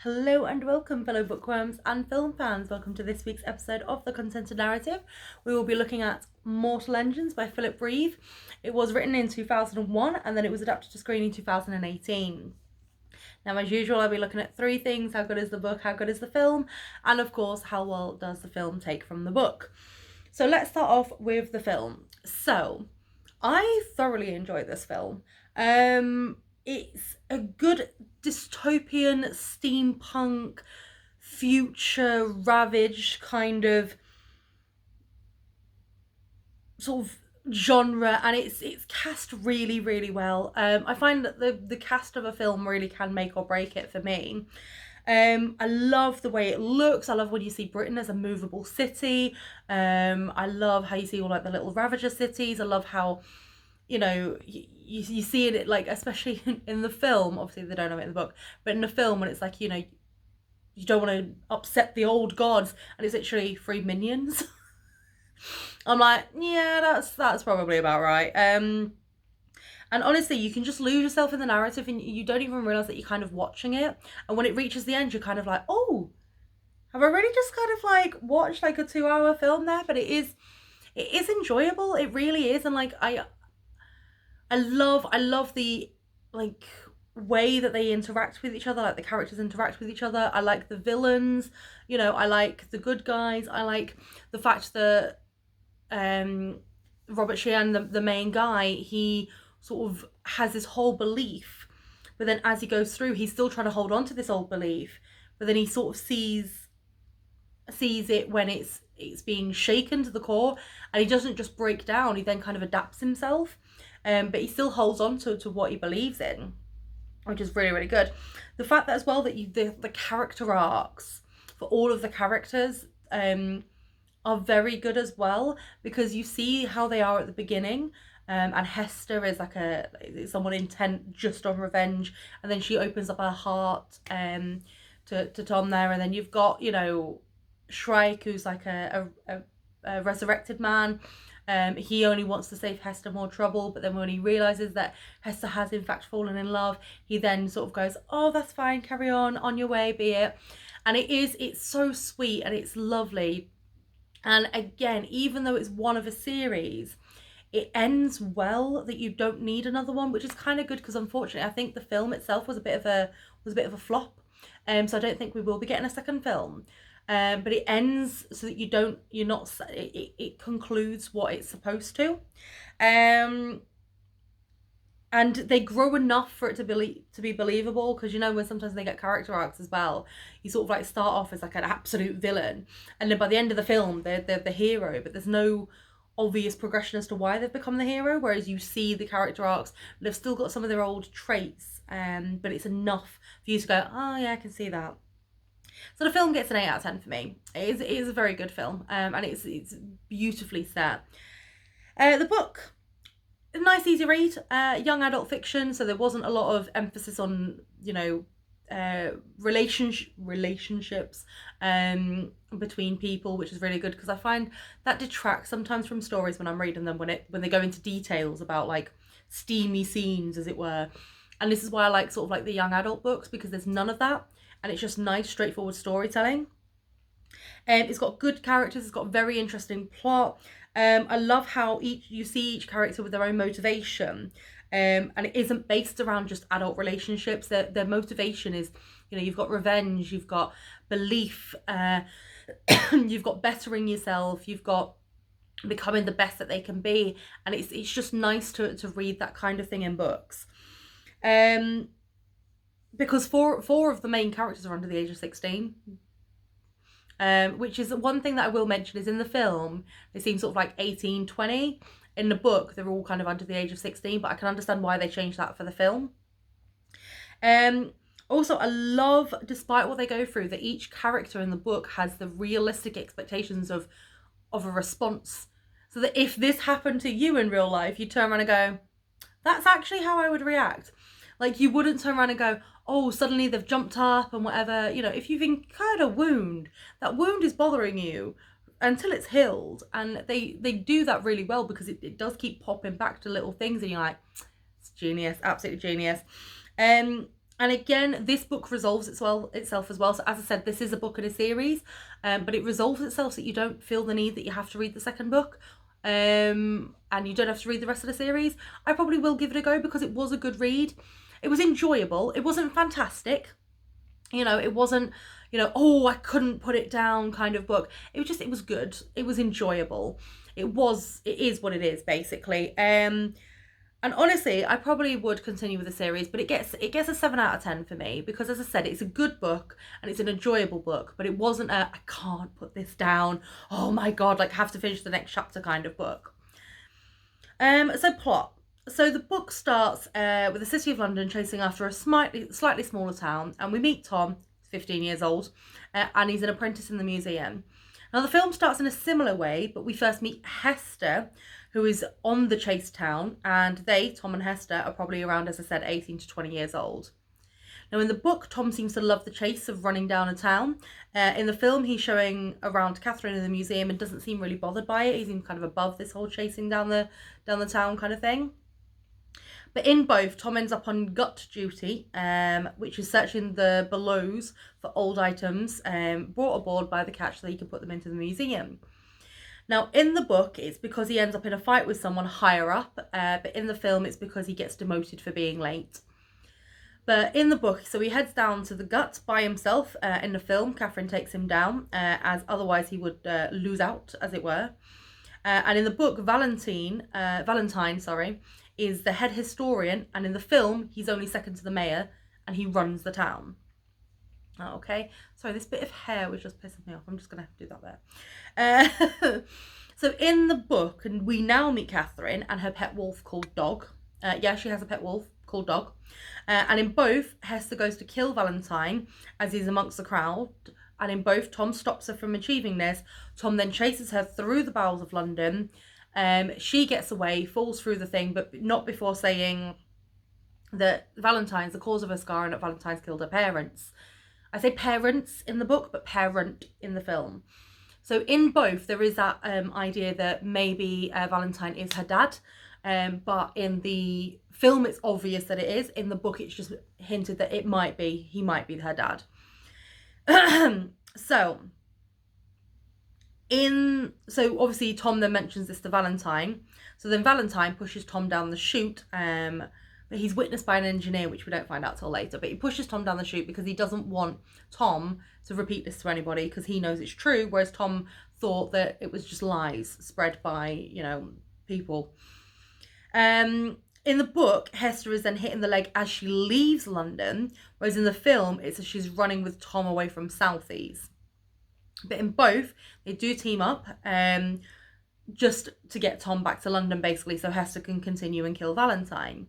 Hello and welcome, fellow bookworms and film fans. Welcome to this week's episode of The Consented Narrative. We will be looking at Mortal Engines by Philip Reeve. It was written in 2001 and then it was adapted to screen in 2018. Now, as usual, I'll be looking at three things: how good is the book, how good is the film, and of course, how well does the film take from the book. So let's start off with the film. So, I thoroughly enjoyed this film. It's a good dystopian, steampunk, future ravaged kind of sort of genre, and it's cast really well. I find that the cast of a film really can make or break it for me. I love the way it looks. I love when you see Britain as a movable city. I love how you see all like the little Ravager cities. I love how, you see it like, especially in the film. Obviously, they don't have it in the book, but in the film, when it's like, you don't want to upset the old gods, and it's literally 3 minions. I'm like, yeah, that's probably about right. And honestly, you can just lose yourself in the narrative and you don't even realise that you're kind of watching it. And when it reaches the end, you're kind of like, oh, have I really just kind of like watched like a 2-hour film there? But it is enjoyable. It really is. And like, I love the like way that they interact with each other, like the characters interact with each other. I like the villains, I like the good guys. I like the fact that Robert Sheehan, the main guy, he sort of has this whole belief, but then as he goes through, he's still trying to hold on to this old belief, but then he sort of sees it when it's being shaken to the core, and he doesn't just break down. He then kind of adapts himself, but he still holds on to what he believes in, which is really good. The fact that as well that the character arcs for all of the characters are very good as well, because you see how they are at the beginning. And Hester is like someone intent just on revenge, and then she opens up her heart to Tom there, and then you've got Shrike, who's like a resurrected man. He only wants to save Hester more trouble, but then when he realizes that Hester has in fact fallen in love, he then sort of goes, oh, that's fine, carry on your way, be it. And it's so sweet and it's lovely. And again, even though it's one of a series, it ends well, that you don't need another one, which is kind of good, because unfortunately I think the film itself was a bit of a flop. So I don't think we will be getting a second film. But it ends so that it concludes what it's supposed to. And they grow enough for it to be believable, because when sometimes they get character arcs as well, you sort of like start off as like an absolute villain, and then by the end of the film they're the hero, but there's no obvious progression as to why they've become the hero, whereas you see the character arcs, but they've still got some of their old traits, but it's enough for you to go, oh yeah, I can see that. So the film gets an 8 out of 10 for me. It is a very good film, and it's beautifully set. The book, a nice easy read, young adult fiction, so there wasn't a lot of emphasis on relationships between people, which is really good, because I find that detracts sometimes from stories when I'm reading them, when they go into details about like steamy scenes, as it were. And this is why I like sort of like the young adult books, because there's none of that, and it's just nice straightforward storytelling. It's got good characters, it's got a very interesting plot. I love how you see each character with their own motivation, and it isn't based around just adult relationships. Their motivation is, you've got revenge, you've got belief, you've got bettering yourself, you've got becoming the best that they can be, and it's just nice to read that kind of thing in books. Because four of the main characters are under the age of 16. Which is one thing that I will mention, is in the film they seem sort of like 18, 20. In the book they're all kind of under the age of 16, but I can understand why they changed that for the film. Also, I love, despite what they go through, that each character in the book has the realistic expectations of a response, so that if this happened to you in real life, you turn around and go, that's actually how I would react. Like, you wouldn't turn around and go, oh, suddenly they've jumped up and whatever. If you've incurred a wound, that wound is bothering you until it's healed. And they do that really well, because it does keep popping back to little things, and you're like, it's genius, absolutely genius. And again, this book resolves itself as well. So as I said, this is a book in a series, but it resolves itself so that you don't feel the need that you have to read the second book, and you don't have to read the rest of the series. I probably will give it a go because it was a good read. It was enjoyable. It wasn't fantastic. It wasn't, oh, I couldn't put it down kind of book. It was good. It was enjoyable. It is what it is, basically. And honestly, I probably would continue with the series, but it gets a 7 out of 10 for me because, as I said, it's a good book and it's an enjoyable book, but it wasn't I can't put this down, oh my god, like have to finish the next chapter kind of book. So plot. So the book starts with the City of London chasing after a slightly smaller town, and we meet Tom, 15 years old, and he's an apprentice in the museum. Now the film starts in a similar way, but we first meet Hester, who is on the chase town, and Tom and Hester, are probably around, as I said, 18 to 20 years old. Now in the book, Tom seems to love the chase of running down a town. In the film, he's showing around Catherine in the museum and doesn't seem really bothered by it. He seems kind of above this whole chasing down the town kind of thing. But in both, Tom ends up on gut duty, which is searching the belows for old items brought aboard by the catch so that he can put them into the museum. Now, in the book, it's because he ends up in a fight with someone higher up, but in the film, it's because he gets demoted for being late. But in the book, so he heads down to the gut by himself. In the film, Catherine takes him down, as otherwise he would lose out, as it were. And in the book, Valentine, is the head historian, and in the film, he's only second to the mayor, and he runs the town. Okay, sorry, this bit of hair was just pissing me off. I'm just going to have to do that there. So in the book, and we now meet Catherine and her pet wolf called Dog. Yeah, she has a pet wolf called Dog. And in both, Hester goes to kill Valentine as he's amongst the crowd. And in both, Tom stops her from achieving this. Tom then chases her through the bowels of London. She gets away, falls through the thing, but not before saying that Valentine's the cause of her scar and that Valentine's killed her parents. I say parents in the book, but parent in the film. So in both, there is that idea that maybe Valentine is her dad. But in the film, it's obvious that it is. In the book, it's just hinted that he might be her dad. So obviously Tom then mentions this to Valentine. So then Valentine pushes Tom down the chute. But he's witnessed by an engineer, which we don't find out till later. But he pushes Tom down the chute because he doesn't want Tom to repeat this to anybody because he knows it's true, whereas Tom thought that it was just lies spread by, people. In the book, Hester is then hit in the leg as she leaves London, whereas in the film, it's as she's running with Tom away from Southeast. But in both, they do team up just to get Tom back to London, basically, so Hester can continue and kill Valentine.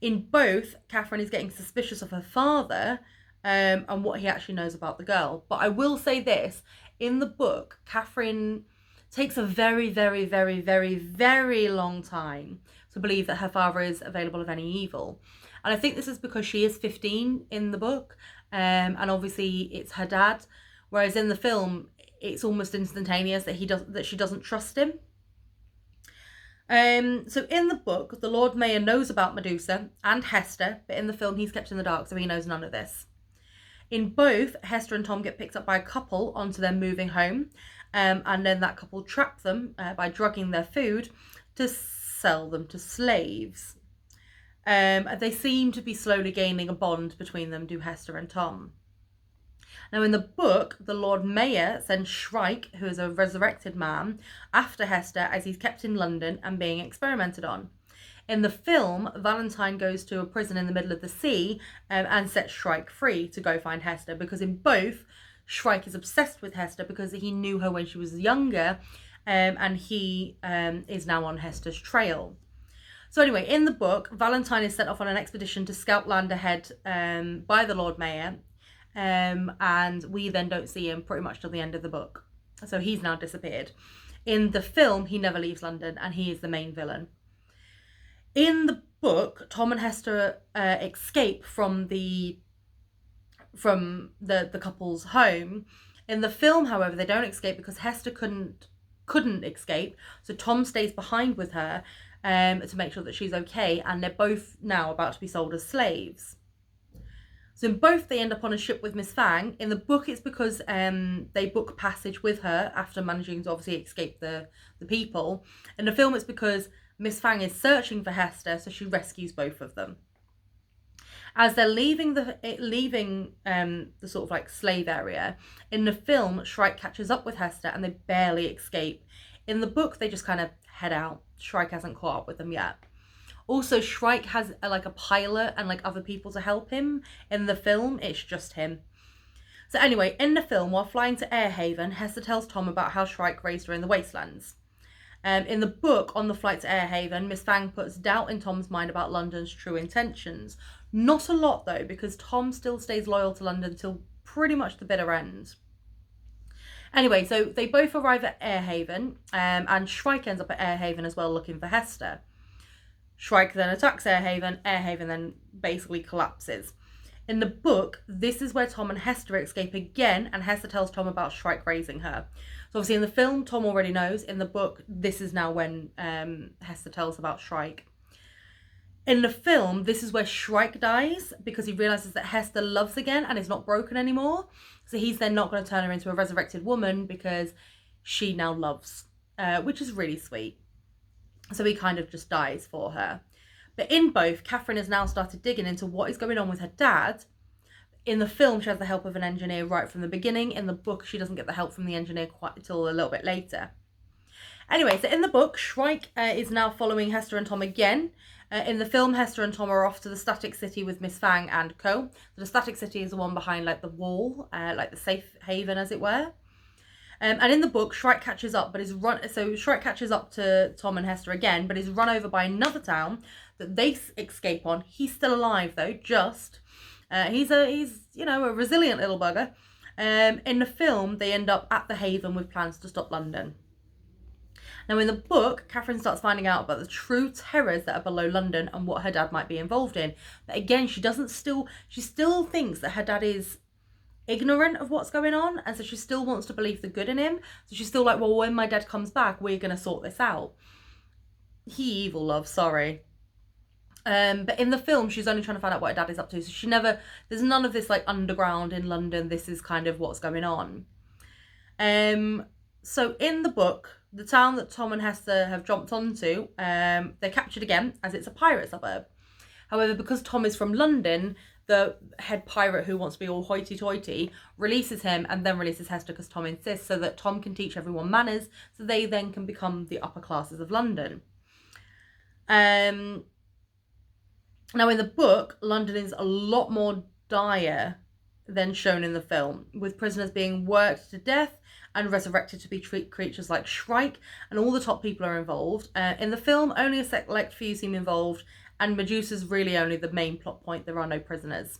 In both, Catherine is getting suspicious of her father and what he actually knows about the girl. But I will say this, in the book, Catherine takes a very, very, very, very, very long time to believe that her father is available of any evil. And I think this is because she is 15 in the book, and obviously it's her dad, whereas in the film, it's almost instantaneous that she doesn't trust him. So in the book, the Lord Mayor knows about Medusa and Hester, but in the film he's kept in the dark, so he knows none of this. In both, Hester and Tom get picked up by a couple onto their moving home, and then that couple trap them by drugging their food to sell them to slaves. They seem to be slowly gaining a bond between them, do Hester and Tom. Now, in the book, the Lord Mayor sends Shrike, who is a resurrected man, after Hester as he's kept in London and being experimented on. In the film, Valentine goes to a prison in the middle of the sea and sets Shrike free to go find Hester, because in both, Shrike is obsessed with Hester because he knew her when she was younger, and he is now on Hester's trail. So anyway, in the book, Valentine is sent off on an expedition to scout land ahead by the Lord Mayor, and we then don't see him pretty much till the end of the book. So he's now disappeared. In the film, he never leaves London, and he is the main villain. In the book, Tom and Hester escape from the couple's home. In the film, however, they don't escape because Hester couldn't escape. So Tom stays behind with her to make sure that she's okay, and they're both now about to be sold as slaves. So in both, they end up on a ship with Miss Fang. In the book, it's because they book passage with her after managing to obviously escape the people. In the film, it's because Miss Fang is searching for Hester, so she rescues both of them. As they're leaving the sort of like slave area, in the film, Shrike catches up with Hester and they barely escape. In the book, they just kind of head out. Shrike hasn't caught up with them yet. Also, Shrike has like a pilot and like other people to help him. In the film, it's just him. So anyway, in the film, while flying to Airhaven, Hester tells Tom about how Shrike raised her in the wastelands. In the book, on the flight to Airhaven, Miss Fang puts doubt in Tom's mind about London's true intentions. Not a lot though, because Tom still stays loyal to London till pretty much the bitter end. Anyway, so they both arrive at Airhaven, and Shrike ends up at Airhaven as well, looking for Hester. Shrike then attacks Airhaven. Airhaven then basically collapses. In the book, this is where Tom and Hester escape again, and Hester tells Tom about Shrike raising her. So obviously in the film, Tom already knows. In the book, this is now when Hester tells about Shrike. In the film, this is where Shrike dies because he realises that Hester loves again and is not broken anymore. So he's then not going to turn her into a resurrected woman because she now loves, which is really sweet. So he kind of just dies for her. But in both, Catherine has now started digging into what is going on with her dad. In the film, she has the help of an engineer right from the beginning. In the book, she doesn't get the help from the engineer quite until a little bit later. Anyway, so in the book, Shrike is now following Hester and Tom again. In the film, Hester and Tom are off to the Static City with Miss Fang and co. So the Static City is the one behind like the wall, like the safe haven, as it were. And in the book, Shrike catches up, but Shrike catches up to Tom and Hester again, but is run over by another town that they escape on. He's still alive though, just. He's a resilient little bugger. In the film, they end up at the haven with plans to stop London. Now in the book, Catherine starts finding out about the true terrors that are below London and what her dad might be involved in. But again, she still thinks that her dad is ignorant of what's going on, and so she still wants to believe the good in him. So she's still like, well, when my dad comes back, we're going to sort this out. He evil love, sorry. But in the film, she's only trying to find out what her dad is up to. So there's none of this like underground in London. This is kind of what's going on. So in the book, the town that Tom and Hester have jumped onto, they're captured again as it's a pirate suburb. However, because Tom is from London, the head pirate who wants to be all hoity-toity releases him and then releases Hester because Tom insists, so that Tom can teach everyone manners, so they then can become the upper classes of London. Now in the book, London is a lot more dire than shown in the film, with prisoners being worked to death and resurrected to be creatures like Shrike, and all the top people are involved. In the film, only a select few seem involved, and Medusa's really only the main plot point. There are no prisoners.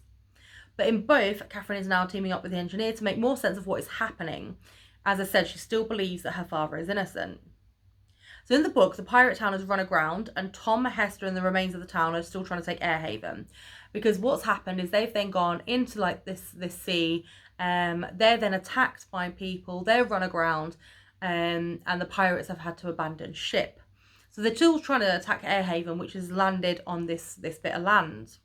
But in both, Catherine is now teaming up with the engineer to make more sense of what is happening. As I said, she still believes that her father is innocent. So in the book, the pirate town has run aground, and Tom, Hester, and the remains of the town are still trying to take Airhaven. Because what's happened is they've then gone into like this sea. They're then attacked by people. They're run aground, and the pirates have had to abandon ship. So they're still trying to attack Airhaven, which has landed on this bit of land.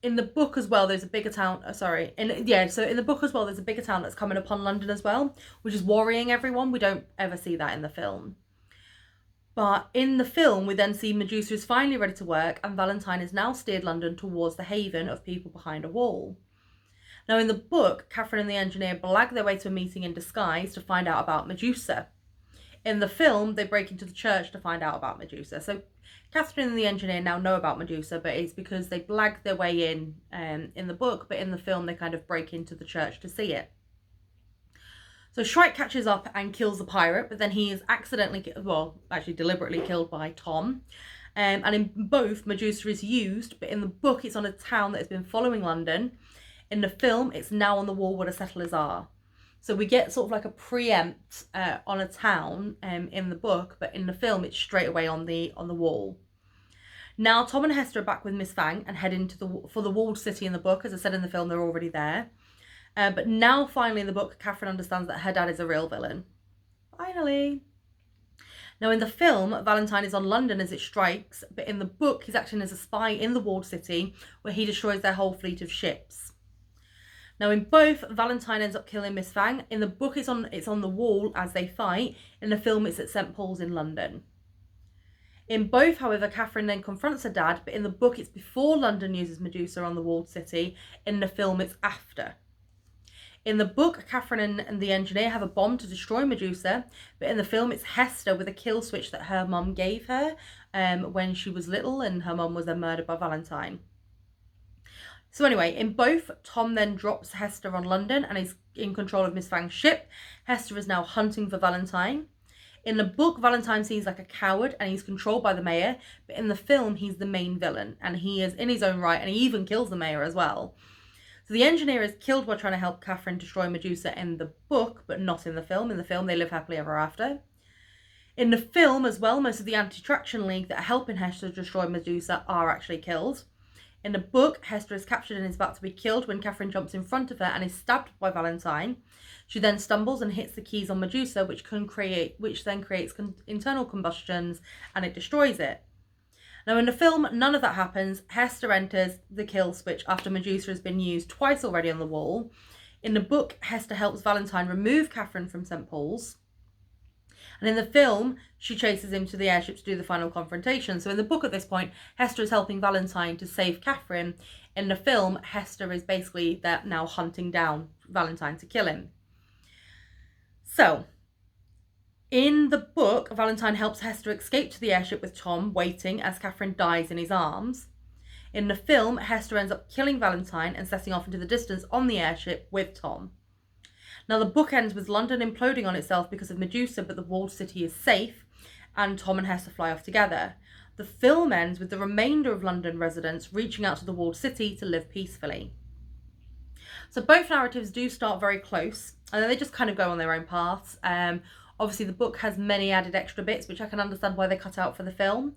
In the book as well, there's a bigger town. So in the book as well, there's a bigger town that's coming upon London as well, which is worrying everyone. We don't ever see that in the film. But in the film, we then see Medusa is finally ready to work, and Valentine has now steered London towards the haven of people behind a wall. Now in the book, Catherine and the engineer blag their way to a meeting in disguise to find out about Medusa. In the film, they break into the church to find out about Medusa. So Catherine and the engineer now know about Medusa, but it's because they blag their way in the book, but in the film they kind of break into the church to see it. So Shrike catches up and kills the pirate, but then he is deliberately killed by Tom. And in both, Medusa is used, but in the book it's on a town that has been following London. In the film, it's now on the wall where the settlers are. So we get sort of like a preempt on a town in the book, but in the film it's straight away on the wall. Now Tom and Hester are back with Miss Fang and head for the walled city in the book. As I said in the film, they're already there. But now finally in the book, Catherine understands that her dad is a real villain. Finally. Now, in the film, Valentine is on London as it strikes, but in the book, he's acting as a spy in the walled city, where he destroys their whole fleet of ships. Now, in both, Valentine ends up killing Miss Fang. In the book, it's on the wall as they fight. In the film, it's at St. Paul's in London. In both, however, Catherine then confronts her dad, but in the book, it's before London uses Medusa on the walled city. In the film, it's after. In the book, Catherine and the engineer have a bomb to destroy Medusa, but in the film, it's Hester with a kill switch that her mum gave her when she was little, and her mum was then murdered by Valentine. So anyway, in both, Tom then drops Hester on London and is in control of Miss Fang's ship. Hester is now hunting for Valentine. In the book, Valentine seems like a coward and he's controlled by the mayor, but in the film, he's the main villain and he is in his own right, and he even kills the mayor as well. So the engineer is killed while trying to help Catherine destroy Medusa in the book, but not in the film. In the film, they live happily ever after. In the film as well, most of the Anti-Traction League that are helping Hester destroy Medusa are actually killed. In the book, Hester is captured and is about to be killed when Catherine jumps in front of her and is stabbed by Valentine. She then stumbles and hits the keys on Medusa, which then creates internal combustions and it destroys it. Now, in the film, none of that happens. Hester enters the kill switch after Medusa has been used twice already on the wall. In the book, Hester helps Valentine remove Catherine from St. Paul's. And in the film, she chases him to the airship to do the final confrontation. So in the book at this point, Hester is helping Valentine to save Catherine. In the film, Hester is basically now hunting down Valentine to kill him. So, in the book, Valentine helps Hester escape to the airship with Tom waiting as Catherine dies in his arms. In the film, Hester ends up killing Valentine and setting off into the distance on the airship with Tom. Now, the book ends with London imploding on itself because of Medusa, but the walled city is safe, and Tom and Hester fly off together. The film ends with the remainder of London residents reaching out to the walled city to live peacefully. So both narratives do start very close, and then they just kind of go on their own paths. Obviously, the book has many added extra bits, which I can understand why they cut out for the film.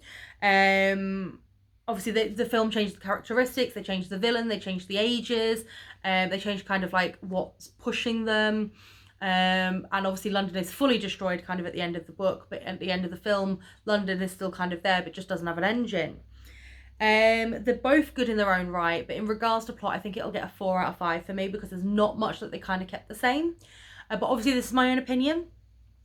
Obviously, the film changed the characteristics, they changed the villain, they changed the ages, they changed kind of like what's pushing them. And obviously, London is fully destroyed kind of at the end of the book, but at the end of the film, London is still kind of there, but just doesn't have an engine. They're both good in their own right, but in regards to plot, I think it'll get a 4 out of 5 for me because there's not much that they kind of kept the same. But obviously, this is my own opinion.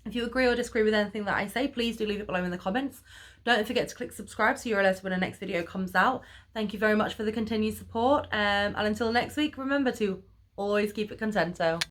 If you agree or disagree with anything that I say, please do leave it below in the comments. Don't forget to click subscribe so you're alerted when the next video comes out. Thank you very much for the continued support. And until next week, remember to always keep it contento.